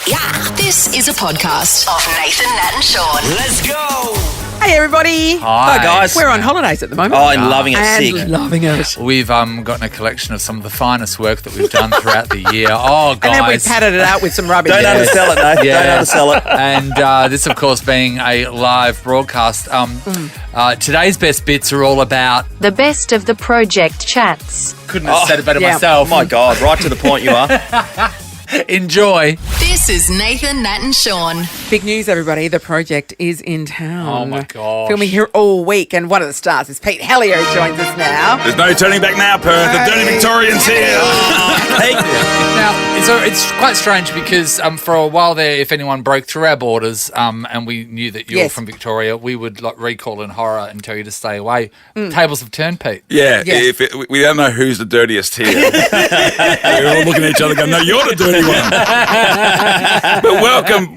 Yeah, this is a podcast of Nathan, Nat and Shaun. Let's go! Hey everybody! Hi guys. We're on holidays at the moment. Oh, I'm loving it and sick. loving it. We've gotten a collection of some of the finest work that we've done throughout the year. Oh, guys. And then we padded it out with some rubbish. Don't undersell it, Nathan. Don't undersell it. And this, of course, being a live broadcast. Today's best bits are all about... The best of the project chats. Couldn't have said it better yeah. myself. Oh my God, right to the point you are. Enjoy. This is Nathan, Nat and Shaun. Big news, everybody. The project is in town. Oh, my gosh. Filming here all week. And one of the stars is Pete Helliar, who joins us now. There's no turning back now, Perth. The Dirty Victorians here. Now, so it's quite strange because for a while there, if anyone broke through our borders and we knew that you were Yes. from Victoria, we would recall in horror and tell you to stay away. Tables have turned, Pete. Yeah, Yeah. we don't know who's the dirtiest here. We're all looking at each other going, no, you're the dirty one. But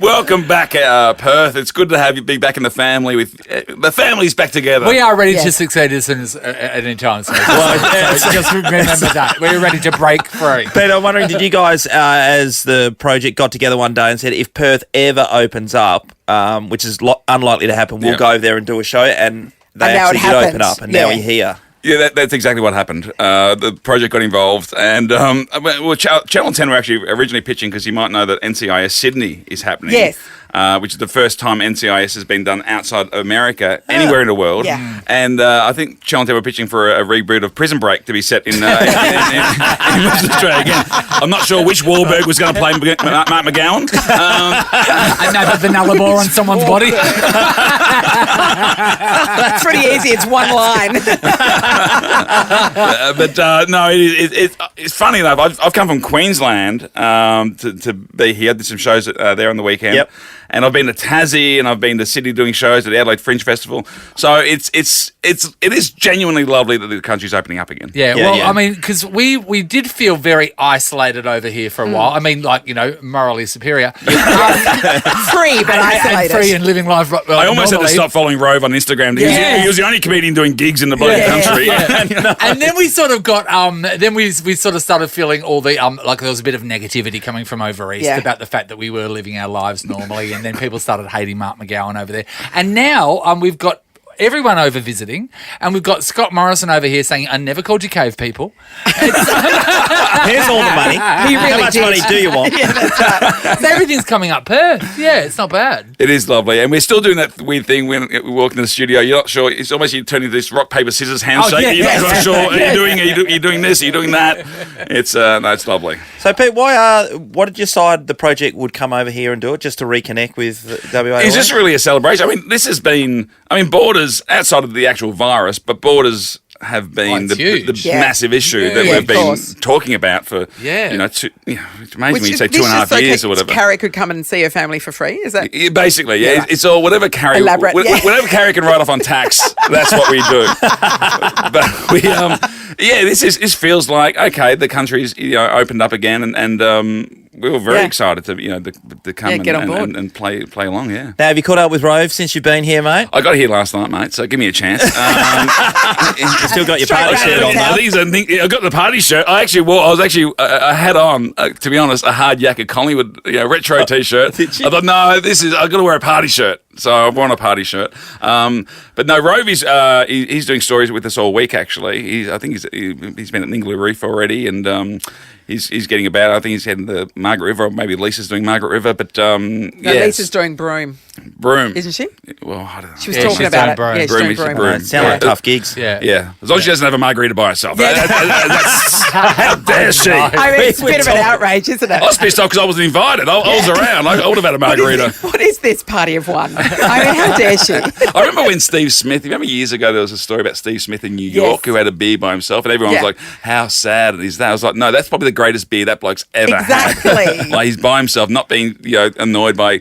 welcome back, Perth. It's good to have you be back in the family with the family's back together. We are ready Yes. to succeed as soon as at any time. So just remember that. We're ready to break free. Pete, I'm wondering, did you guys, as the project got together one day and said, if Perth ever opens up, which is unlikely to happen, we'll Yeah. go over there and do a show, and they And now actually it did open happened. up, and Yeah. now we're here. Yeah, that's exactly what happened. The project got involved, and Channel 10 were actually originally pitching because you might know that NCIS Sydney is happening. Yes. Which is the first time NCIS has been done outside of America, anywhere in the world. Yeah. And I think Channel 10 were pitching for a reboot of Prison Break to be set in Western Australia again. I'm not sure which Wahlberg was going to play Mark McGowan. Another vanilla ball on someone's body. That's pretty easy. It's one line. No, it's funny enough. I've come from Queensland to be here. Did some shows there on the weekend. Yep. And I've been to Tassie and I've been to Sydney doing shows at the Adelaide Fringe Festival. So it is genuinely lovely that the country's opening up again. Yeah, Yeah, well, yeah. I mean, because we did feel very isolated over here for a while. I mean, morally superior. Free, but and isolated. free and living life. I almost had to stop following Rove on Instagram. Yeah. He was the only comedian doing gigs in the bloody country. And then we sort of got, then we sort of started feeling all the, like there was a bit of negativity coming from over east Yeah. about the fact that we were living our lives normally, and then people started hating Mark McGowan over there. And now we've got everyone over visiting, and we've got Scott Morrison over here saying, I never called you cave people. Here's all the money. He really How much did. money do you want? So everything's coming up Perth. Yeah, it's not bad. It is lovely, and we're still doing that weird thing when we walk into the studio. You're not sure. It's almost you turn into this rock paper scissors handshake. yeah, You're yeah. not sure. Are you doing this? Are you doing that? It's it's lovely. So, Pete, what did you decide the project would come over here and do it, just to reconnect with WA? It's just really a celebration. I mean, this has been. I mean, borders outside of the actual virus, but borders have been it's the huge. Yeah. massive issue that Yeah, we've of been course. talking about for it's amazing when you say 2.5 years or whatever. Carrie could come and see her family for free. Is that? Yeah, basically, Yeah. it's all whatever Carrie, Elaborate, yeah. whatever Carrie can write off on tax. That's what we do. But we, this feels like okay. The country's opened up again, and we were very Yeah. excited to come get on board. and play along. Yeah. Now, have you caught up with Rove since you've been here, mate? I got here last night, mate, so give me a chance. You still got your Straight party back shirt to on, town. though. I got the party shirt. I had on, to be honest, a hard yakka Collingwood retro T-shirt. Did you? I thought, no, I got to wear a party shirt. So I've worn a party shirt. But no, Rove is he's doing stories with us all week, actually. I think he's been at Ningaloo Reef already, and he's getting about. I think he's heading to Margaret River, or maybe Lisa's doing Margaret River. But No, yes. Lisa's doing Broome, Broome. isn't she? Well, I don't know. She was Yeah, talking she's about doing it. Broome. Yeah, she's Broome doing is Broome. Broome. Sound like tough gigs. Yeah. Yeah, as long as she doesn't have a margarita by herself. That's, how dare she? I mean, it's a bit of an outrage, isn't it? I was pissed off because I wasn't invited. I was around. I would have had a margarita. What is this party of one? I mean, how dare she? I remember when Steve Smith, you remember years ago there was a story about Steve Smith in New York who had a beer by himself, and everyone Yeah. was like, how sad is that? I was like, no, that's probably the greatest beer that bloke's ever had. Exactly. Like he's by himself, not being annoyed by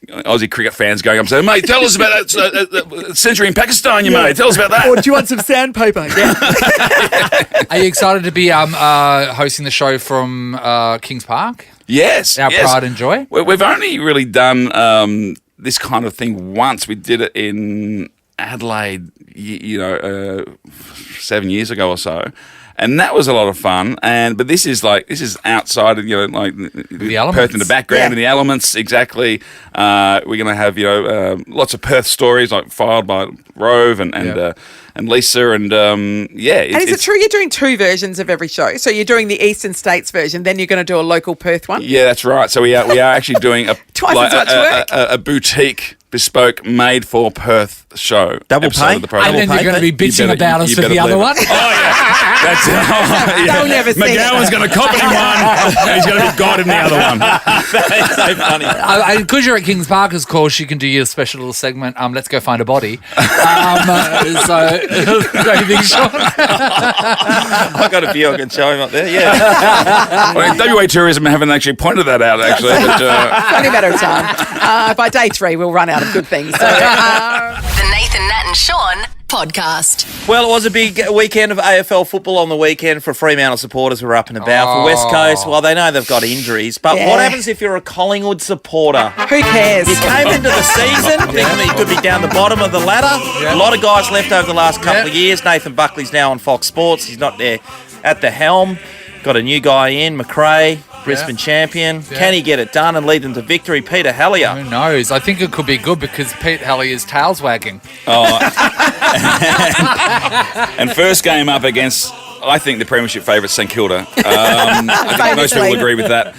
Aussie cricket fans going up and saying, mate, tell us about that century in Pakistan you made. Tell us about that. Or do you want some sandpaper? Yeah. Are you excited to be hosting the show from Kings Park? Yes. Our yes. pride and joy? We've only really done this kind of thing once. We did it in Adelaide, 7 years ago or so. and that was a lot of fun. But this is outside of The elements. Perth in the background and the elements exactly. We're going to have lots of Perth stories like filed by Rove and Lisa and And is it true you're doing 2 versions of every show? So you're doing the Eastern States version, then you're going to do a local Perth one? Yeah, that's right. So we are actually doing Twice as much work. a boutique, bespoke, made for Perth show. Double episode pay? of the program. And then you're going to be bitching about us for the other one. Oh yeah, that's They'll never see McGowan's going to cop in one, and he's going to be God in the other one. That is so funny. Because you're at Kings Park, of course, you can do your special little segment. Let's go find a body. So, don't you think, Sean? I got a few I can show him up there. Yeah. Well, WA Tourism haven't actually pointed that out, actually. But, It's only a matter of time. By day 3, we'll run out of good things. So, The Nathan, Nat and Shaun podcast. Well, it was a big weekend of AFL football on the weekend for Fremantle supporters who were up and about. For West Coast, well, they know they've got injuries. But what happens if you're a Collingwood supporter? who cares? You came into the season thinking that you could be down the bottom of the ladder. A lot of guys left over the last couple of years. Nathan Buckley's now on Fox Sports. He's not there at the helm. Got a new guy in, McRae, Brisbane champion. Can he get it done and lead them to victory? Peter Helliar. Who knows? I think it could be good because Pete Helliar's tail's wagging. and first game up against, I think, the premiership favourite, St Kilda. I think most people agree with that.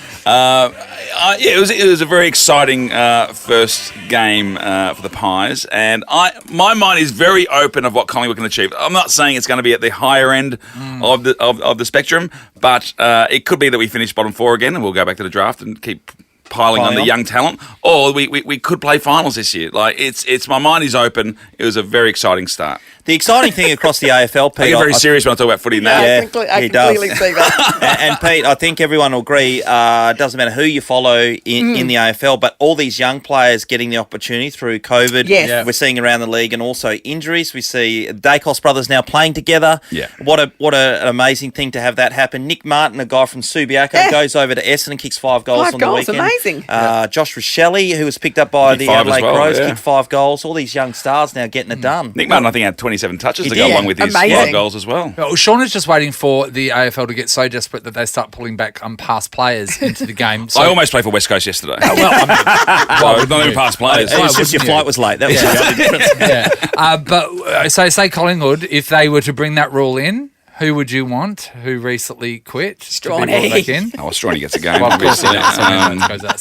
It was a very exciting first game for the Pies, and my mind is very open of what Collingwood can achieve. I'm not saying it's going to be at the higher end of the spectrum, but it could be that we finish bottom 4 again, and we'll go back to the draft and keep piling on the young talent, or we could play finals this year. It's my mind is open. It was a very exciting start. The exciting thing across the AFL, Pete, I get very serious when I talk about footy now. I can clearly see that. and Pete, I think everyone will agree, it doesn't matter who you follow in the AFL, but all these young players getting the opportunity through COVID. Yes. Yeah. We're seeing around the league, and also injuries. We see Dacos brothers now playing together. Yeah. What an amazing thing to have that happen. Nick Martin, a guy from Subiaco, goes over to Essendon and kicks 5 goals on the weekend. Amazing. Josh Rochelle, who was picked up by the 5 as Adelaide well, Crows, yeah. kicked 5 goals. All these young stars now getting it done. Nick Martin, I think, had 27 touches He to go did. along with his Amazing. 5 goals as well. Well, Sean is just waiting for the AFL to get so desperate that they start pulling back past players into the game. So, I almost played for West Coast yesterday. well, not even past players. It's just your flight was late. That was the only difference. but so say Collingwood, if they were to bring that rule in, who would you want? Who recently quit? To be brought back in? Oh, Strawny gets a game. Well, of course, obviously. that goes without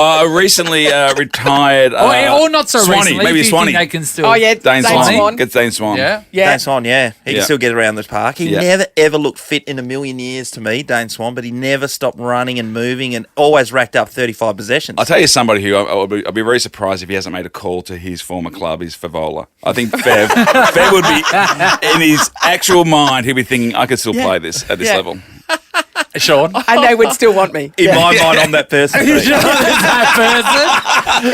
saying. Recently retired. or not so Swanee, recently. maybe do you Swanee. think they can still? Oh, yeah. Dane Dane Swan. Swan. Gets Dane Swan. Yeah. Yeah. Dane Swan, he can still get around this park. He Yeah. never ever looked fit in a million years to me, Dane Swan, but he never stopped running and moving and always racked up 35 possessions. I'll tell you somebody who I'll be very surprised if he hasn't made a call to his former club is Favola. I think Fev would be, in his actual mind, he'd be thinking, I could still play this at this level. Sean. And they would still want me. In my mind, I'm that person. In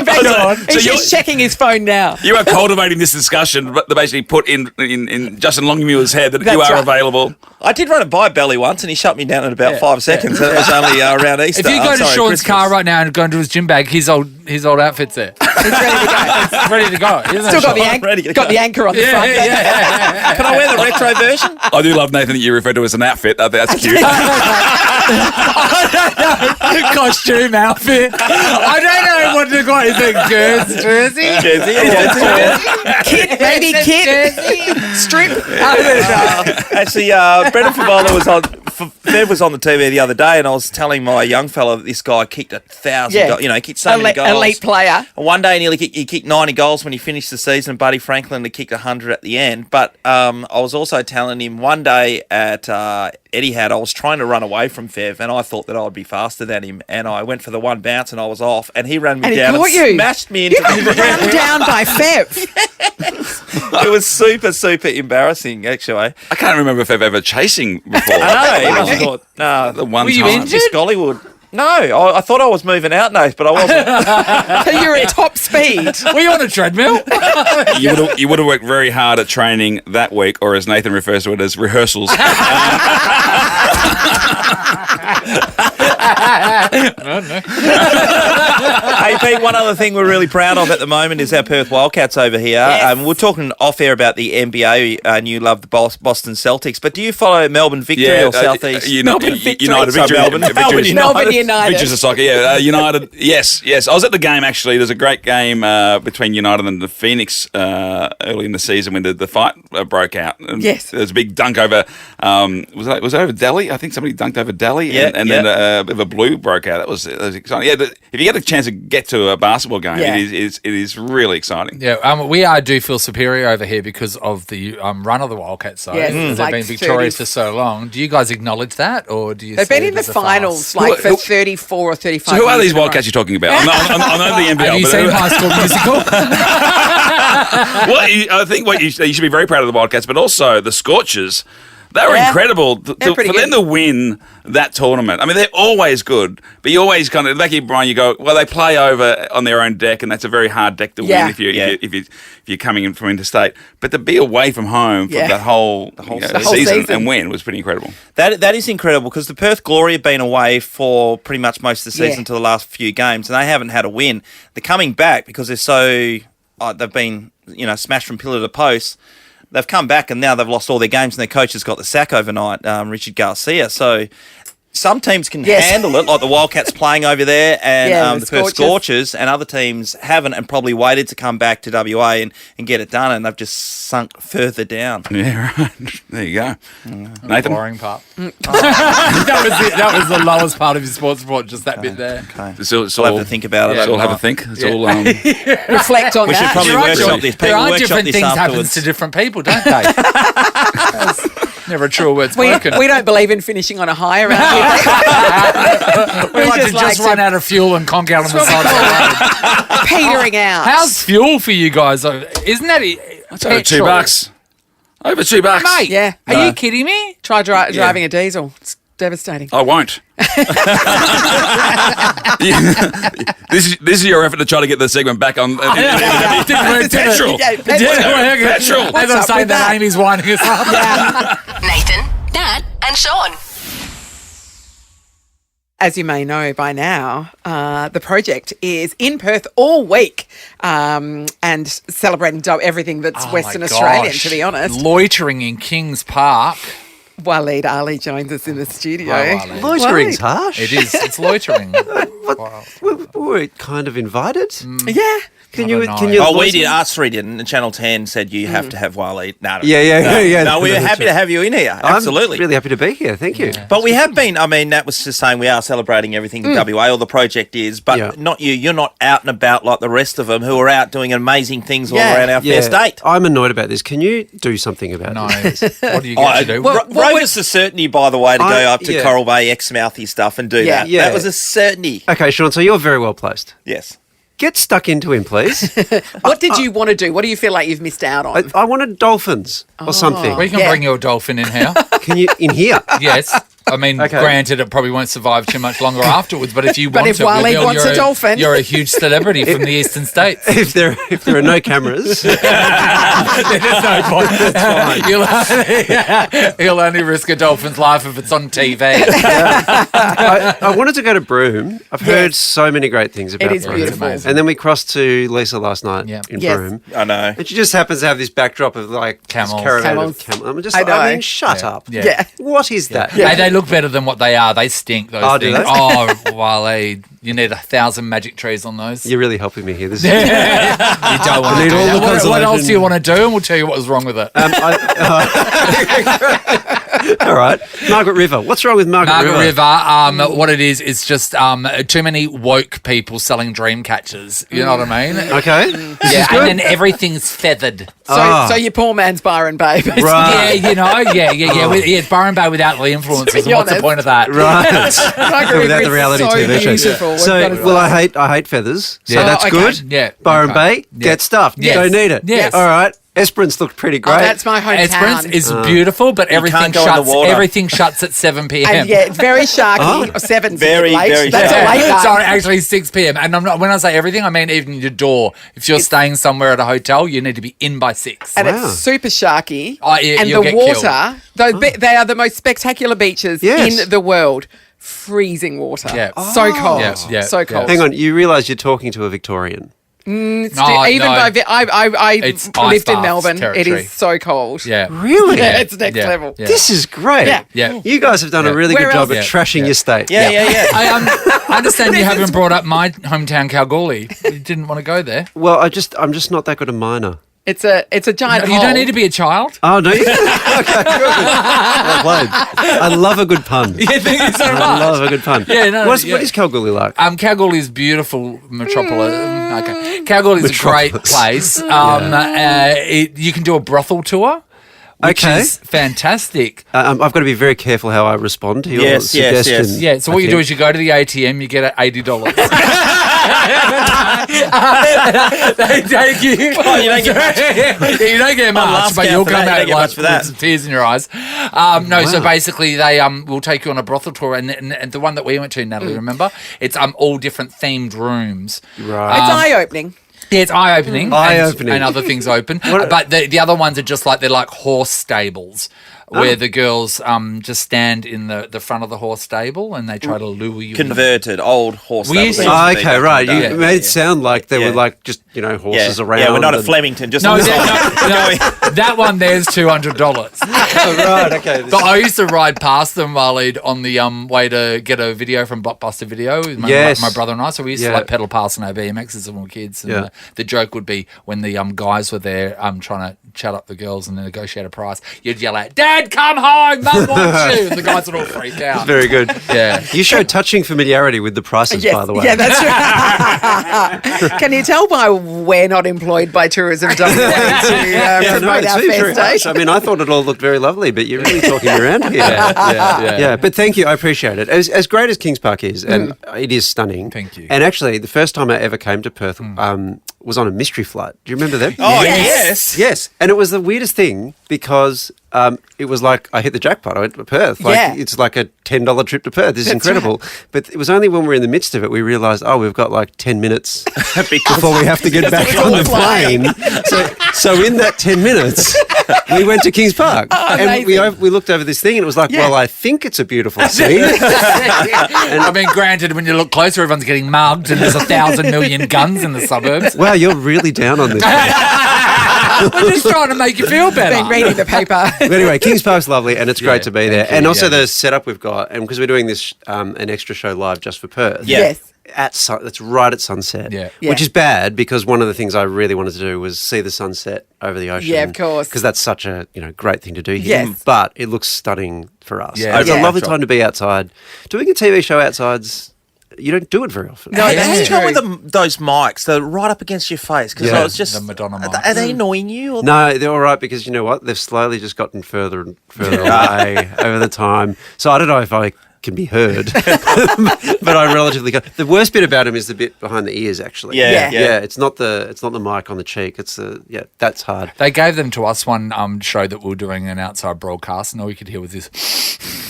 fact, he's just checking his phone now. You are cultivating this discussion, but they basically put in Justin Longmuir's head that you That's are right. available. I did run it by Belly once, and he shut me down in about 5 seconds. That was only around Easter. If you go to Sean's Christmas. car right now and go into his gym bag, his old outfit's there. He's ready to go. It's ready to go. Isn't Still it, got the, Sean? ready to got go. the anchor on the front. Can I wear the retro version? I do love, Nathan, that you refer to as an outfit. I think that's cute. Costume outfit. I don't know what to call it. Is it jersey? Kit, baby kit. Strip. Actually, Brendan Favola was on. Fev was on the TV the other day, and I was telling my young fella that this guy kicked 1,000 goals. You know, he kicked so many goals. Elite player. And one day, he kicked 90 goals when he finished the season. And Buddy Franklin had kicked 100 at the end. But I was also telling him one day at Etihad, I was trying to run away from Fev, and I thought that I would be faster than him. And I went for the one bounce, and I was off. And he ran me And he down caught and you. smashed me into You got run down by Fev. It was super, super embarrassing, actually. I can't remember if I've ever chasing before. I know. He must have thought, no, The one Were you time. injured? Just Gollywood. No, I thought I was moving out, Nate, but I wasn't. So you're at top speed. Were you on a treadmill? You would have worked very hard at training that week, or as Nathan refers to it, as rehearsals. Hey, Pete, one other thing we're really proud of at the moment is our Perth Wildcats over here. Yes. We're talking off air about the NBA, and you love the Boston Celtics, but do you follow Melbourne Victory or Southeast? United Sorry, Victory. Melbourne United. Melbourne United. Victory's a soccer, yeah. United, yes. I was at the game, actually. There's a great game between United and the Phoenix early in the season when the fight broke out. And Yes. there was a big dunk over, was it over Delhi? I think somebody dunked over Delhi, and then a bit of a blue broke out. That was exciting. Yeah, if you get a chance to get to a basketball game, Yeah. it is really exciting. Yeah, we do feel superior over here because of the run of the Wildcats. So Yes, they've it's like been victorious 30. for so long. Do you guys acknowledge that, or do you? They've see been it in the as a farce? Who- like for who- 34 or 35 So who are years these in a row. Wildcats you're talking about? I know the NBL. Have you but seen High School Musical? I think you should be very proud of the Wildcats, but also the Scorchers. They were Yeah. incredible They're pretty for them good. to win that tournament. I mean, they're always good, but you always kind of in the back of your brain, you go, well, they play over on their own deck, and that's a very hard deck to Yeah. win if you're coming in from interstate. But to be away from home for Yeah. that whole season and win was pretty incredible. That is incredible because the Perth Glory have been away for pretty much most of the season Yeah. to the last few games, and they haven't had a win. They're coming back because they're so they've been smashed from pillar to post. They've come back and now they've lost all their games, and their coach has got the sack overnight, Richard Garcia. So some teams can Yes. handle it, like the Wildcats playing over there and Yeah, the the Perth Scorchers. Scorchers, and other teams haven't and probably waited to come back to WA and get it done, and they've just sunk further down. Yeah, right. There you go. Nathan? Boring part. that was the lowest part of your sports report. Just that bit there. It's We'll have to think about it. Let's all have a overnight. think. It's all. Reflect on We should that. probably You're right, workshop George. this. There People are workshop different this things happens afterwards. to different people, don't they? That's never a true word spoken. we don't believe in finishing on a high around here. We like to just just like run to- out of fuel and conk out on the side of the road. Petering out. How's fuel for you guys? Isn't that It's over $2. Over $2. Mate, Yeah. are you kidding me? Try driving a diesel. It's devastating. I won't. This is your effort to try to get the segment back on. Didn't work, did it? Petrol. Yeah, Didn't work. Petrol. As What's I'm up saying with that that? Amy's winding us up. Nathan, Nat, and Shaun. As you may know by now, the project is in Perth all week and celebrating everything that's Oh Western my Australian, gosh. to be honest. Loitering in Kings Park. Waleed Aly joins us in the studio. Hi, Waleed. Loitering's Waleed. harsh. It is. It's loitering. We're kind of invited. Yeah. Can I you? don't Can know. you? Oh, we voice did. me? Us three didn't. And Channel 10 said you have to have Waleed. No, Yeah. No, we're happy to have you in here. Absolutely. I'm really happy to be here. Thank you. But we have been, I mean, Nat was just saying we are celebrating everything in WA, all the project is, but Yeah. not you. You're not out and about like the rest of them who are out doing amazing things all Yeah. around our fair state. I'm annoyed about this. Can you do something about No. this? What do you get to do? Rove is a certainty, by the way, to go up to yeah. Coral Bay, Exmouthy stuff and do Yeah. that. Yeah. That was a certainty. Okay, Sean, so you're very well placed. Yes. Get stuck into him, please. What did you want to do? What do you feel like you've missed out on? I wanted dolphins or something. We can Yeah. bring your dolphin in here. Can you in here? Yes. I mean, Okay. granted, it probably won't survive too much longer afterwards, but if you But want if it, Waleed Will, wants you're a dolphin. You're a huge celebrity from the eastern states. if there are no cameras, There's no point. He'll only risk a dolphin's life if it's on TV. I wanted to go to Broome. I've heard so many great things about is Broome. beautiful. amazing. And then we crossed to Lisa last night Yeah. in Yes. Broome. I know. And she just happens to have this backdrop of like Camels. this caravan Camels. of camels. I know. I mean, shut Yeah. up. Yeah. yeah. What is that? Hey, they look better than what they are. They stink, those Oh, do things. they? Oh, Waleed. You need 1,000 magic trees on those. You're really helping me here. This is, You don't want to need do all that. the What else consolation. do you want to do? And we'll tell you what was wrong with it. all right. Margaret River. What's wrong with Margaret River? What it is just too many woke people selling dream catchers. You know what I mean? Okay. Yeah, and then everything's feathered. So your poor man's Byron Bay, basically. Right. Yeah, you know, it's Byron Bay without the influences. be And what's the honest. point of that? Right. Margaret Without River the reality is so TV show. beautiful. We've So, gotta well, say. I hate feathers. So Yeah. that's Oh, okay. good. Yeah. Byron Okay. Bay, get stuffed. Yes. Don't need it. Yes. All right. Esperance looked pretty great. Oh, that's my hometown. Esperance is beautiful, but everything can't go in the shuts. water. Everything shuts at 7 p.m. and yeah, it's very sharky. Or 7 Very, late. very That's sharky. a late night. Sorry, actually 6 p.m. And I'm not. When I say everything, I mean even your door. If you're staying somewhere at a hotel, you need to be in by 6. And Wow. it's super sharky. Oh, yeah, and you'll the get water, they are the most spectacular beaches Yes. in the world. freezing water. Yeah. So cold. Yeah. So cold. Hang on, you realise you're talking to a Victorian. Even No. I It's lived in ice bath Melbourne. It territory. is so cold. Yeah. Really? Yeah, it's next Yeah. level. Yeah. This is great. Yeah. Yeah. You guys have done a really Where good job else? at Yeah. trashing your state. Yeah. I understand you haven't brought up my hometown, Kalgoorlie. You didn't want to go there. Well, I'm just not that good a miner. It's a giant You hole. don't need to be a child. Oh, no, you? Okay, good. Well played. I love a good pun. Yeah, thank you so I much. love a good pun. Yeah, no, What yeah. is Kalgoorlie like? Kalgoorlie's beautiful metropolis. Okay, Kalgoorlie's a great place. You can do a brothel tour, which Okay. is fantastic. I've got to be very careful how I respond to your Yes, yes, suggestion. yes. Yeah, so what you do is you go to the ATM, you get $80. They take you. Oh, you don't get much. Yeah, you don't get much, last but count you'll for come that, you out don't get like much for that. with some tears in your eyes. No, so basically they will take you on a brothel tour, and the one that we went to, Natalie, remember? It's all different themed rooms. Right. It's eye-opening. Yeah, it's eye-opening. Eye-opening. And other things open. But the other ones are just like, they're like horse stables where the girls just stand in the front of the horse stable and they try to lure you. Converted old horse. We used to- Oh, okay, right. You Yeah. made it sound like there Yeah. were like just, horses around. Yeah, we're not at and- Flemington. Just No, on the that, that one there's $200. Oh, right, okay. But I used to ride past them, Waleed, on the way to get a video from Blockbuster Video with Yes. my brother and I. So we used to Yeah. like pedal past on our BMXs when we were kids. And Yeah. the joke would be when the guys were there trying to chat up the girls and negotiate a price, you'd yell out, "Dad, come home! Mum wants you!" And the guys would all freak out. Very good. Yeah. You show touching familiarity with the prices, Yes. by the way. Yeah, that's true. Can you tell by we're not employed by Tourism WA to promote our it's very fair harsh. state? I mean, I thought it all looked very lovely, but you're really talking around here. Yeah. But thank you. I appreciate it. As great as Kings Park is, and it is stunning. Thank you. And actually, the first time I ever came to Perth was on a mystery flight. Do you remember them? Oh, yes. Yes. And it was the weirdest thing because it was like I hit the jackpot. I went to Perth. Like, Yeah. it's like a $10 trip to Perth. This is incredible. But it was only when we were in the midst of it we realised, we've got like 10 minutes before we have to get back on the plane. So in that 10 minutes, we went to Kings Park. And we looked over this thing and it was like, well, I think it's a beautiful scene. I mean, granted, when you look closer, everyone's getting mugged and there's 1,000 million guns in the suburbs. Wow, you're really down on this. I'm just trying to make you feel better. Been reading the paper. But anyway, Kings Park's lovely and it's great to be there. thank you, And also yeah. the setup we've got, and because we're doing this an extra show live just for Perth. Yeah. Yes. It's right at sunset, Yeah. which is bad because one of the things I really wanted to do was see the sunset over the ocean. Yeah, of course. because that's such a great thing to do here. Yes. But it looks stunning for us. Yeah. It's a Yeah. lovely time to be outside. Doing a TV show outside's you don't do it very often. No, How do that's you go true. with those mics? They're right up against your face because Yeah. I was just The Madonna Are mics. they annoying you? Or No, they're all right because you know what? They've slowly just gotten further and further away over the time. So I don't know if I can be heard, but I relatively can. The worst bit about him is the bit behind the ears, actually. Yeah, Yeah. It's not the mic on the cheek. It's that's hard. They gave them to us one show that we were doing an outside broadcast, and all you could hear was this.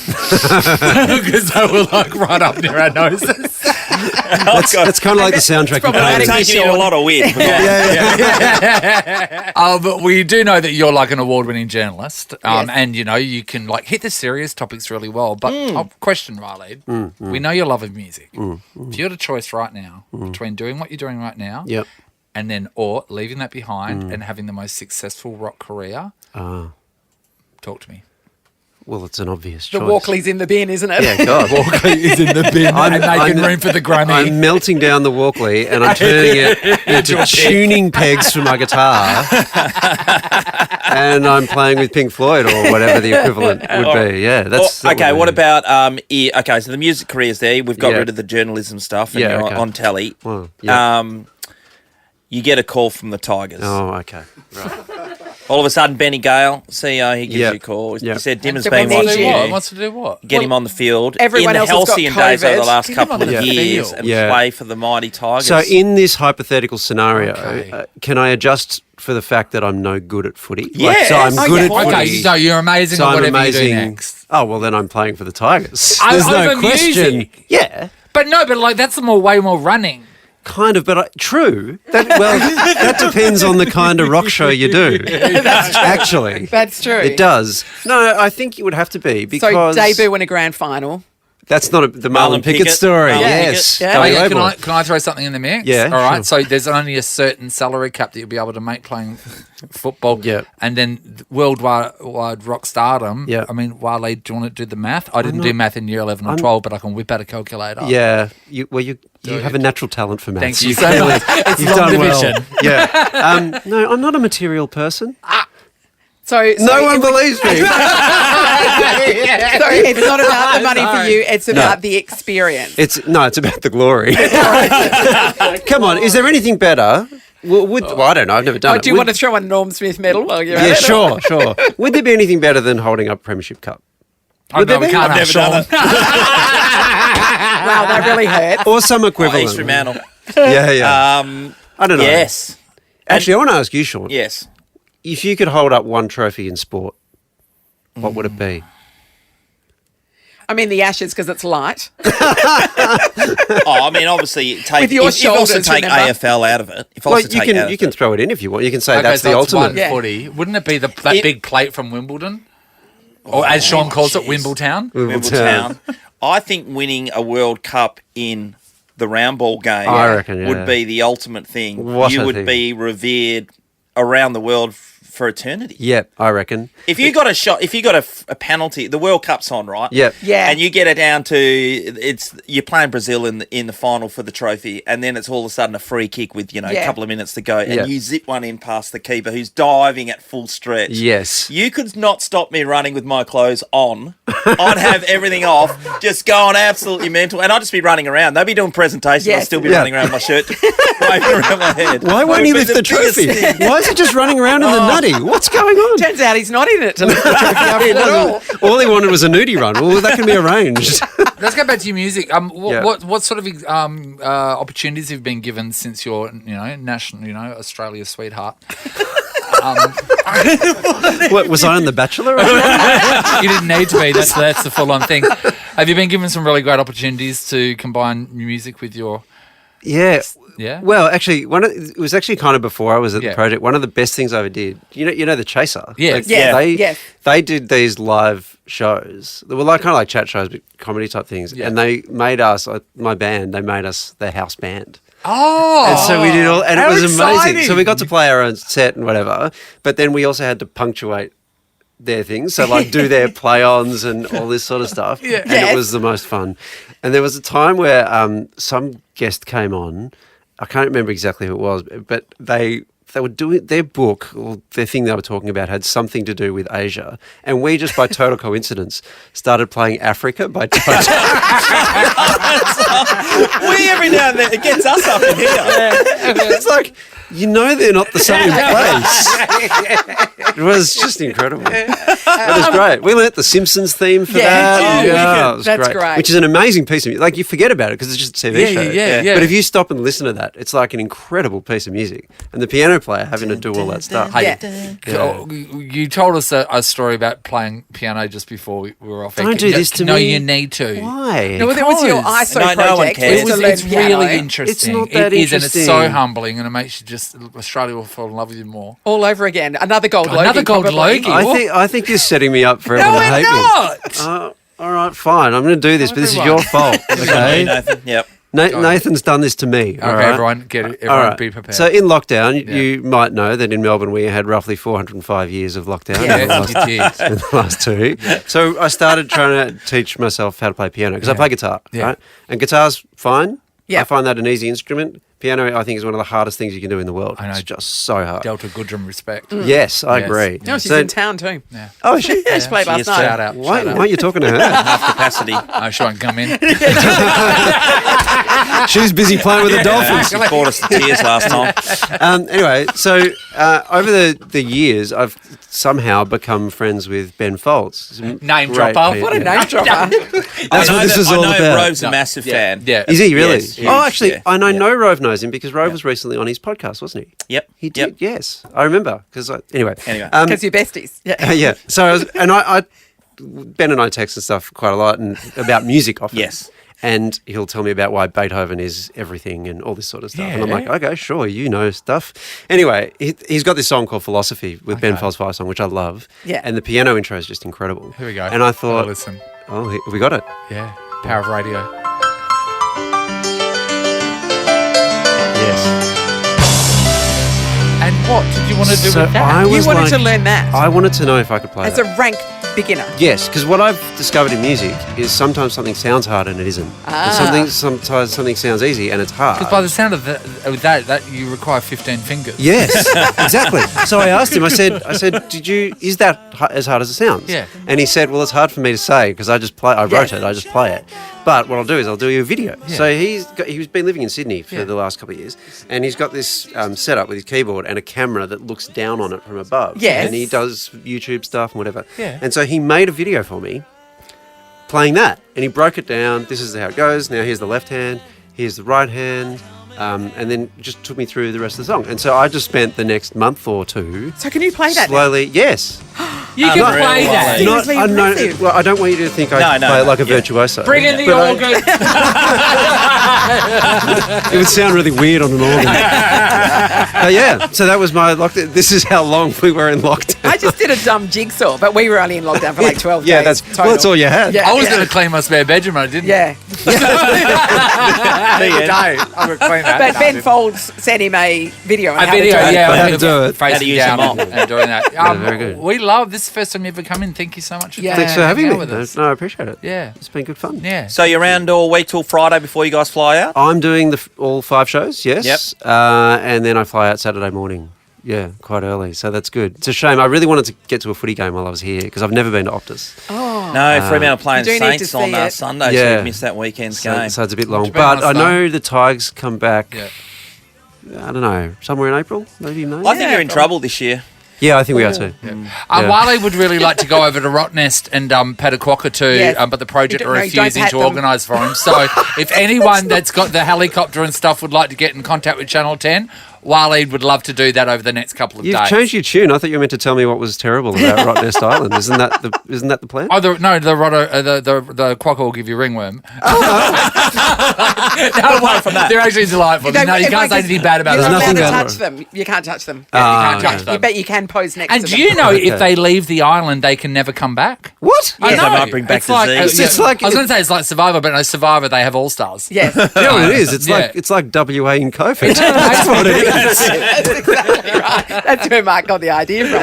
Because they were like right up near our noses. That's kind of like the soundtrack. probably you're I'm playing. taking in a lot of wind. But we do know that you're like an award-winning journalist, and you can like hit the serious topics really well. But question, Waleed, we know your love of music. If you had a choice right now between doing what you're doing right now, Yep. and then or leaving that behind and having the most successful rock career, talk to me. Well, it's an obvious The choice. Walkley's in the bin, isn't it? Yeah, God. Walkley is in the bin and making room for the Grammy. I'm melting down the Walkley and I'm turning it into tuning pegs for my guitar. And I'm playing with Pink Floyd or whatever the equivalent would be. Yeah, that's that okay. would What be- about okay? So the music career's there. We've got Yeah. rid of the journalism stuff, and Yeah, you're okay. on telly. Well, yeah. You get a call from the Tigers. Oh, okay. Right. All of a sudden, Benny Gale, CEO, he gives Yeah. you a call. Yeah. He said Dimmer's So been we need watching you. you. Wants to do what? Get him on the field Everyone in else the has got halcyon days over the COVID. last Get him couple on of the years field. and Yeah. play for the mighty Tigers. So in this hypothetical scenario, Okay. can I adjust for the fact that I'm no good at footy? Yes. So I'm Oh, good yeah. at footy. Okay, so you're amazing So at I'm whatever amazing. you do next. Oh, well, then I'm playing for the Tigers. Over There's no question. music. Yeah. But no, but like that's way more running. Kind of, but true. That depends on the kind of rock show you do. Actually, That's true. it does. No, I think it would have to be So because debut in a grand final. That's not the Marlon Pickett story. Marlon Yes. Pickett. Yeah. Oh, yeah, Double. can I throw something in the mix? Yeah, All right. sure. So there's only a certain salary cap that you'll be able to make playing football. Yeah. And then worldwide rock stardom. Yeah. I mean, Waleed, do you want to do the math? I didn't do math in year 11 or 12, but I can whip out a calculator. Yeah. You have a natural talent for maths. Thank you so much. It's You've long done well. division. Yeah. No, I'm not a material person. So No one believes me. So it's not about the money for you. It's about the experience. It's about the glory. Come on, is there anything better? Well, I don't know. I've never done it. Do you want to throw a Norm Smith medal while you're Yeah, at it? sure. Would there be anything better than holding up Premiership Cup? Oh, no, we can't have Shaun. Wow, that really hurts. Or some equivalent? East Fremantle. Yeah. I don't know. Yes. Actually, I want to ask you, Sean. Yes. If you could hold up one trophy in sport, what would it be? I mean, the Ashes because it's light. I mean, obviously, With your if you also shoulders, take remember? AFL out of it. If Well, also take out you can throw it in if you want. You can say Okay, that's so the it's ultimate. one Yeah. footy. Wouldn't it be that big plate from Wimbledon? Or as Sean calls it, Wimbletown? Wimbledon. I think winning a World Cup in the round ball game I reckon, yeah. would be the ultimate thing. What you a would thing. be revered around the world for eternity. Yep, I reckon. If you got a shot, if you got a penalty, the World Cup's on, right? Yep. Yeah. And you get it down to you're playing Brazil in the final for the trophy, and then it's all of a sudden a free kick with a Yeah. couple of minutes to go, and Yeah. you zip one in past the keeper who's diving at full stretch. Yes. You could not stop me running with my clothes on. I'd have everything off, just going absolutely mental, and I'd just be running around. They'd be doing presentations. Yes. I'd still be Yeah. running around my shirt, waving around my head. Why won't he It would lift be the biggest trophy? thing. Why is he just running around in the nutty? What's going on? Turns out he's not in it to lift the trophy after all. All he wanted was a nudie run. Well, that can be arranged. Let's go back to your music. Yeah. What sort of opportunities have been given since your national, Australia's sweetheart? What, was I on The Bachelor? You didn't need to be. That's the full on thing. Have you been given some really great opportunities to combine music with your? Yeah. Yeah. Well, actually, it was actually kind of before I was at Yeah. the project. One of the best things I ever did. You know the Chaser. Yes. Yes. They did these live shows. They were kind of like chat shows, but comedy type things. Yeah. And they made us, my band. They made us their house band. Oh, And so we did all, and it how was amazing. exciting. So we got to play our own set and whatever. But then we also had to punctuate their things, so do their play-ons and all this sort of stuff. Yeah. And Yes. it was the most fun. And there was a time where some guest came on. I can't remember exactly who it was, but they were doing their book or their thing they were talking about had something to do with Asia, and we just by total coincidence started playing Africa by Toto. We every now and then it gets us up in here. It's like, they're not the same place. It was just incredible. It was great. We learnt the Simpsons theme for Yeah. that. Oh, Yeah, it was That's great. Which is an amazing piece of music. Like, you forget about it because it's just a TV show. yeah. But if you stop and listen to that, it's like an incredible piece of music. And the piano player having to do all that stuff. Yeah. You told us a story about playing piano just before we were off. Don't do this to no, me. you need to. Why? No, well, that was your Because- ISO No, no one project. cares. was to learn It's piano. really interesting. It's not that It is, and it's so interesting. humbling, and it makes you Australia will fall in love with you more. All over again. Another gold Logie. Another gold probably. Logie. I think you're setting me up for No, everyone to we're hate me. not. All right, fine. I'm going to do this, but this is everyone. your fault. Okay? Nathan, yep. Nathan's done this to me. all Okay, right? everyone, All everyone, right. be prepared. So in lockdown, you might know that in Melbourne we had roughly 405 years of lockdown. Yeah. in the last- you did. in the last two. So I started trying to teach myself how to play piano because I play guitar, Yeah. right? And guitar's fine. Yeah. I find that an easy instrument. Piano, I think, is one of the hardest things you can do in the world. I know. It's just so hard. Delta Goodrum respect. Yes, I Yes. agree. No, she's So- in town too. Oh, is she? Yeah, she played last is. night. Shout out. Why, shout out. why are you talking to her? Half capacity. Oh, she won't come in. She's busy playing with the Dolphins. She brought us to tears last time. Anyway, so over the years, I've somehow become friends with Ben Foltz. Name Great dropper. pian- What a yeah. name dropper. That's what this is all I know about. Rove's a massive fan. Yeah. Is he really? Yes, huge, oh, actually, yeah. I know Rove knows him because Rove was recently on his podcast, wasn't he? Yep. He did. Yes, I remember. Because anyway, Because you're besties. Yeah. yeah. So Ben and I text and stuff quite a lot and about music often. Yes. And he'll tell me about why Beethoven is everything and all this sort of stuff. And I'm Yeah. like, okay, sure, you know stuff. Anyway, he's got this song called Philosophy with Ben Folds Fire Song, which I love. Yeah. And the piano intro is just incredible. Here we go. And I thought, Listen. oh, we got it. Yeah. Power of radio. Yes. And what did you want to do So with that? I You was wanted like- to learn that I wanted to know if I could play as that. a rank beginner. Yes, because what I've discovered in music is sometimes something sounds hard and it isn't. And sometimes something sounds easy and it's hard. Because by the sound of that you require 15 fingers. Yes, exactly. So I asked him. I said, is that as hard as it sounds? Yeah. And he said, well, it's hard for me to say because I wrote it. I just play it. But what I'll do is I'll do you a video. Yeah. So he's been living in Sydney for the last couple of years, and he's got this setup with his keyboard and a camera that looks down on it from above. Yes. And he does YouTube stuff and whatever. Yeah. And so he made a video for me playing that, and he broke it down. This is how it goes. Now here's the left hand. Here's the right hand. And then just took me through the rest of the song. And so I just spent the next month or two So can you play that now? slowly. Yes. You can play that. Seriously impressive. Well, I don't want you to think I play it like a virtuoso. Bring in the But organ. it would sound really weird on an organ. Yeah, so that was my lockdown. This is how long we were in lockdown. I just did a dumb jigsaw, but we were only in lockdown for like 12 Yeah, days. that's all you had. Yeah. I was going to clean my spare bedroom, I didn't. Yeah. I'm going to clean that. But Ben Folds sent him a video on A how video, to do it. yeah. How to do it. How to Facing use down a mop. and doing that. very good. We love this. Is the first time you ever come in. Thank you so much. Yeah. Thanks for having hanging me. out with us. No, I appreciate it. Yeah. It's been good fun. Yeah. So you're around all week till Friday before you guys fly out? I'm doing all 5 shows, yes. Yep. And then I fly out Saturday morning. Yeah, quite early. So that's good. It's a shame. I really wanted to get to a footy game while I was here because I've never been to Optus. No, Fremantle are playing You do need to Saints on see it. Sunday, so Yeah. you missed that weekend's So, game. so it's a bit long. Depending But on I the know the Tigers come back, Yeah. I don't know, somewhere in April, maybe May? I think you're in trouble this year. Yeah, I think we are too. Yeah. Yeah. Waleed would really like to go over to Rottnest and Petaquaca too, Yes. but the project You are don't- no, don't refusing pat to them. organise for him. So if anyone that's got the helicopter and stuff would like to get in contact with Channel 10, Waleed would love to do that over the next couple of You've days. changed your tune. I thought you were meant to tell me what was terrible about Rottnest Island. Isn't that the plan? Oh, the quokka will give you ringworm. Oh. Away from that. They're actually delightful. They- No, you can't say anything bad about You're them. not allowed to nothing touch them. You can't touch them. You can't touch okay. them. You bet you can pose next And to do them. you know if Okay. they leave the island, they can never come back? What? I They know. might bring back It's like, disease. It's like- I was going to say it's like Survivor, but no, Survivor they have all stars. Yes. You know what it is? It's Yeah. like WA in COVID. That's what it is. That's exactly right. That's where Mark got the idea from.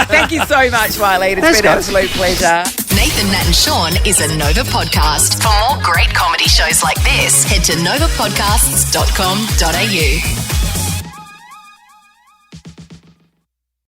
Thank you so much, Waleed. It's Thanks, been an guys. absolute pleasure. Nathan, Nat and Shaun is a Nova podcast. For more great comedy shows like this, head to novapodcasts.com.au.